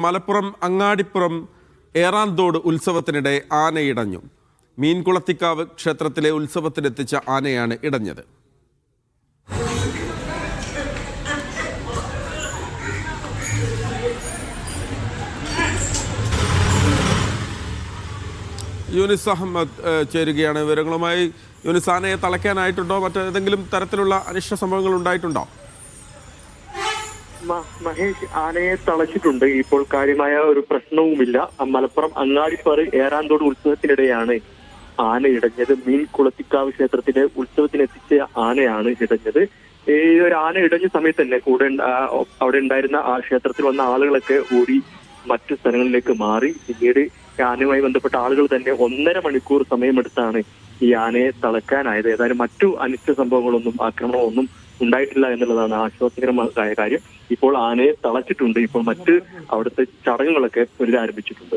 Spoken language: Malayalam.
മലപ്പുറം അങ്ങാടിപ്പുറം ഏറാന്തോട് ഉത്സവത്തിനിടെ ആനയിടഞ്ഞു. മീൻകുളത്തിക്കാവ് ക്ഷേത്രത്തിലെ ഉത്സവത്തിനെത്തിച്ച ആനയാണ് ഇടഞ്ഞത്. യൂനിസ് അഹമ്മദ് ചേരുകയാണ് വിവരങ്ങളുമായി. യൂനിസ്, ആനയെ തളയ്ക്കാനായിട്ടുണ്ടോ? മറ്റേതെങ്കിലും തരത്തിലുള്ള അനിഷ്ട സംഭവങ്ങൾ ഉണ്ടായിട്ടുണ്ടോ? മഹേഷ്, ആനയെ തളച്ചിട്ടുണ്ട്. ഇപ്പോൾ കാര്യമായ ഒരു പ്രശ്നവുമില്ല. മലപ്പുറം അങ്ങാടിപ്പാറ ഏറാന്തോട് ഉത്സവത്തിനിടെയാണ് ആന ഇടഞ്ഞത്. മീൻ കുളത്തിക്കാവ് ക്ഷേത്രത്തിലെ ഉത്സവത്തിനെത്തിച്ച ആനയാണ് ഇടഞ്ഞത്. ഈ ഒരു ആന ഇടഞ്ഞ സമയത്ത് തന്നെ അവിടെ ഉണ്ടായിരുന്ന ആ ക്ഷേത്രത്തിൽ വന്ന ആളുകളൊക്കെ ഓടി മറ്റു സ്ഥലങ്ങളിലേക്ക് മാറി. പിന്നീട് ആനയുമായി ബന്ധപ്പെട്ട ആളുകൾ തന്നെ 1.5 മണിക്കൂർ സമയമെടുത്താണ് ഈ ആനയെ തളയ്ക്കാനായത്. ഏതായാലും മറ്റു അനിഷ്ട സംഭവങ്ങളൊന്നും ആക്രമണമൊന്നും ഉണ്ടായിട്ടില്ല എന്നുള്ളതാണ് ആശ്വാസകരമായ കാര്യം. ഇപ്പോൾ ആനയെ തളച്ചിട്ടുണ്ട്. ഇപ്പോൾ മറ്റ് അവിടുത്തെ ചടങ്ങുകളൊക്കെ പുനരാരംഭിച്ചിട്ടുണ്ട്.